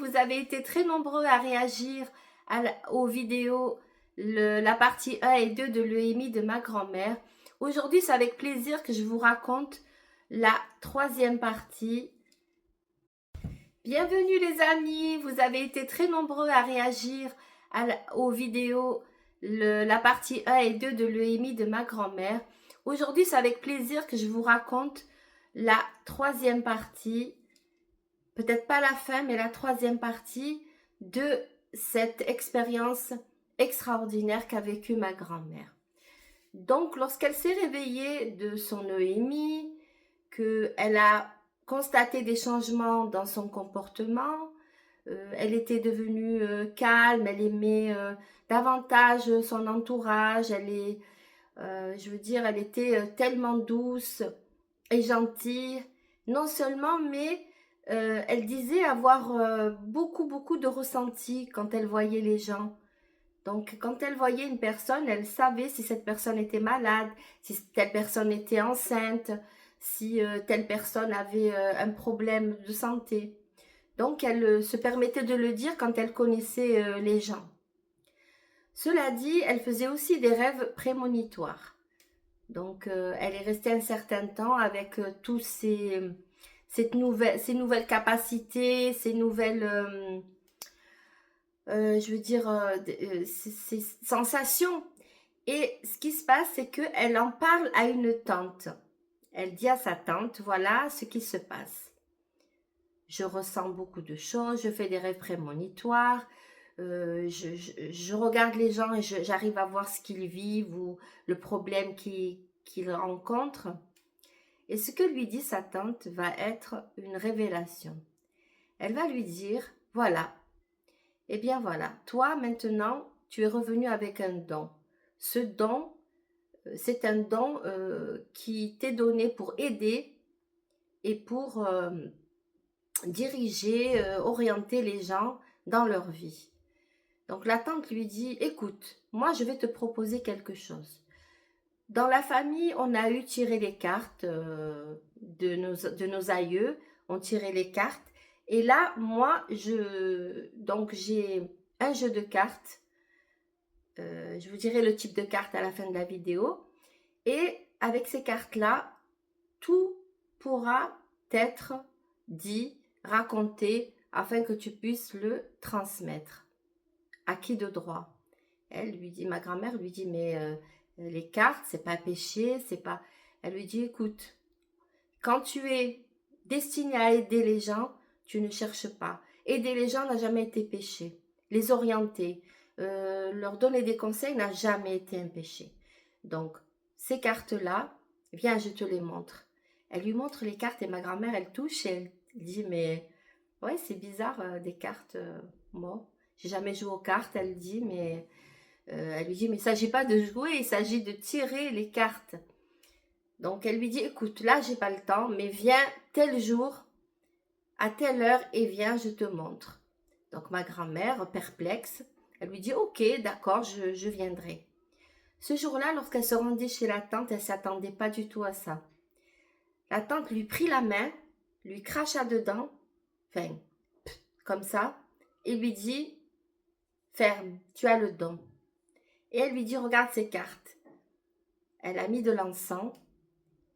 vous avez été très nombreux à réagir aux vidéos, la partie 1 et 2 de l'EMI de ma grand-mère. Aujourd'hui, c'est avec plaisir que je vous raconte la troisième partie. Bienvenue les amis, vous avez été très nombreux à réagir aux vidéos, la partie 1 et 2 de l'EMI de ma grand-mère. Aujourd'hui, c'est avec plaisir que je vous raconte la troisième partie, peut-être pas la fin, mais la troisième partie de cette expérience extraordinaire qu'a vécue ma grand-mère. Donc, lorsqu'elle s'est réveillée de son EMI, qu'elle a constaté des changements dans son comportement, elle était devenue calme, elle aimait davantage son entourage, elle était tellement douce et gentille, non seulement, mais elle disait avoir beaucoup de ressenti quand elle voyait les gens. Donc, quand elle voyait une personne, elle savait si cette personne était malade, si telle personne était enceinte, si telle personne avait un problème de santé. Donc, elle se permettait de le dire quand elle connaissait les gens. Cela dit, elle faisait aussi des rêves prémonitoires. Donc, elle est restée un certain temps avec tous ces nouvelles capacités, ces nouvelles, ces sensations. Et ce qui se passe, c'est qu'elle en parle à une tante. Elle dit à sa tante, voilà ce qui se passe. Je ressens beaucoup de choses, je fais des rêves prémonitoires, je regarde les gens et j'arrive à voir ce qu'ils vivent ou le problème qu'ils rencontrent. Et ce que lui dit sa tante va être une révélation. Elle va lui dire, voilà, eh bien voilà, toi maintenant, tu es revenu avec un don. Ce don, c'est un don qui t'est donné pour aider et pour diriger, orienter les gens dans leur vie. Donc la tante lui dit, écoute, moi je vais te proposer quelque chose. Dans la famille, on a eu tiré les cartes de nos aïeux, on tirait les cartes. Et là, moi, j'ai un jeu de cartes. Je vous dirai le type de carte à la fin de la vidéo. Et avec ces cartes-là, tout pourra être dit, raconté, afin que tu puisses le transmettre. À qui de droit? Ma grand-mère lui dit, mais les cartes, c'est pas péché, c'est pas... Elle lui dit, écoute, quand tu es destiné à aider les gens, tu ne cherches pas. Aider les gens n'a jamais été péché. Les orienter, leur donner des conseils n'a jamais été un péché. Donc, ces cartes-là, viens, je te les montre. Elle lui montre les cartes et ma grand-mère, elle touche et elle dit, mais ouais, c'est bizarre, des cartes, moi. J'ai jamais joué aux cartes, elle dit, mais... elle lui dit, mais il ne s'agit pas de jouer, il s'agit de tirer les cartes. Donc, elle lui dit, écoute, là, j'ai pas le temps, mais viens tel jour, à telle heure, et viens, je te montre. Donc, ma grand-mère, perplexe, elle lui dit, ok, d'accord, je viendrai. Ce jour-là, lorsqu'elle se rendit chez la tante, elle ne s'attendait pas du tout à ça. La tante lui prit la main, lui cracha dedans, enfin, comme ça, et lui dit, ferme, tu as le don. Et elle lui dit, regarde ces cartes. Elle a mis de l'encens,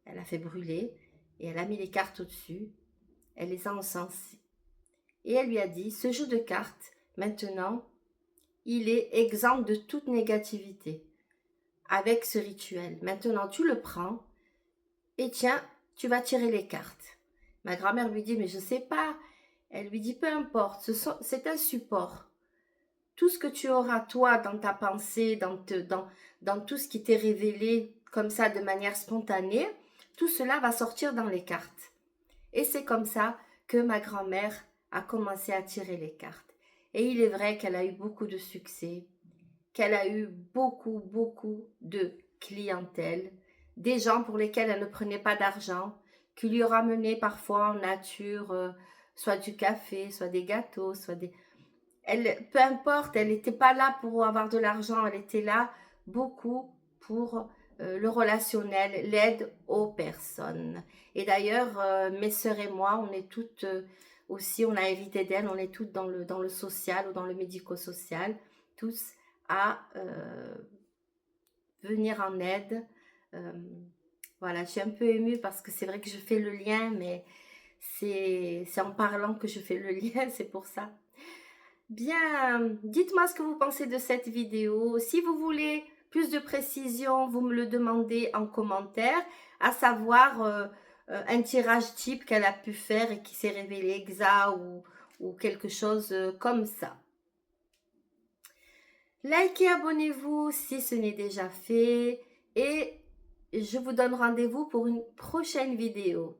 elle a fait brûler, et elle a mis les cartes au-dessus. Elle les a encensées. Et elle lui a dit, ce jeu de cartes, maintenant, il est exempt de toute négativité. Avec ce rituel. Maintenant, tu le prends, et tiens, tu vas tirer les cartes. Ma grand-mère lui dit, mais je ne sais pas. Elle lui dit, peu importe, c'est un support. Tout ce que tu auras, toi, dans ta pensée, dans tout ce qui t'est révélé comme ça de manière spontanée, tout cela va sortir dans les cartes. Et c'est comme ça que ma grand-mère a commencé à tirer les cartes. Et il est vrai qu'elle a eu beaucoup de succès, qu'elle a eu beaucoup de clientèle, des gens pour lesquels elle ne prenait pas d'argent, qui lui ramenaient parfois en nature, soit du café, soit des gâteaux, soit des... peu importe, elle n'était pas là pour avoir de l'argent, elle était là beaucoup pour le relationnel, l'aide aux personnes. Et d'ailleurs, mes sœurs et moi, on est toutes aussi, on a hérité d'elle, on est toutes dans le social ou dans le médico-social, tous à venir en aide. Euh, voilà, je suis un peu émue parce que c'est vrai que je fais le lien, mais c'est en parlant que je fais le lien, c'est pour ça. Bien, dites-moi ce que vous pensez de cette vidéo. Si vous voulez plus de précision, vous me le demandez en commentaire, à savoir un tirage type qu'elle a pu faire et qui s'est révélé exact ou quelque chose comme ça. Likez, abonnez-vous si ce n'est déjà fait et je vous donne rendez-vous pour une prochaine vidéo.